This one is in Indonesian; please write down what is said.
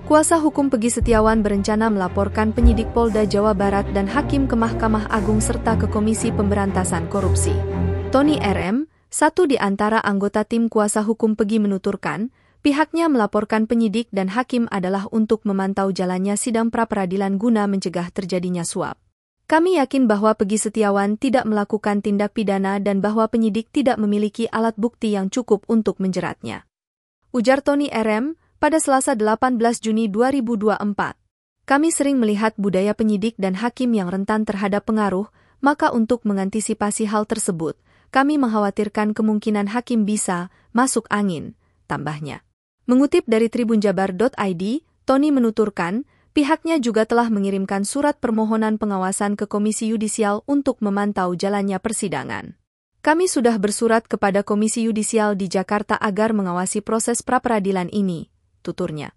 Kuasa hukum Peggy Setiawan berencana melaporkan penyidik Polda Jawa Barat dan hakim ke Mahkamah Agung serta ke Komisi Pemberantasan Korupsi. Tony RM, satu di antara anggota tim kuasa hukum Peggy menuturkan, pihaknya melaporkan penyidik dan hakim adalah untuk memantau jalannya sidang pra-peradilan guna mencegah terjadinya suap. Kami yakin bahwa Peggy Setiawan tidak melakukan tindak pidana dan bahwa penyidik tidak memiliki alat bukti yang cukup untuk menjeratnya. Ujar Tony RM, pada Selasa 18 Juni 2024. Kami sering melihat budaya penyidik dan hakim yang rentan terhadap pengaruh, maka untuk mengantisipasi hal tersebut, kami mengkhawatirkan kemungkinan hakim bisa masuk angin, tambahnya. Mengutip dari tribunjabar.id, Tony menuturkan, pihaknya juga telah mengirimkan surat permohonan pengawasan ke Komisi Yudisial untuk memantau jalannya persidangan. Kami sudah bersurat kepada Komisi Yudisial di Jakarta agar mengawasi proses pra-peradilan ini, tuturnya.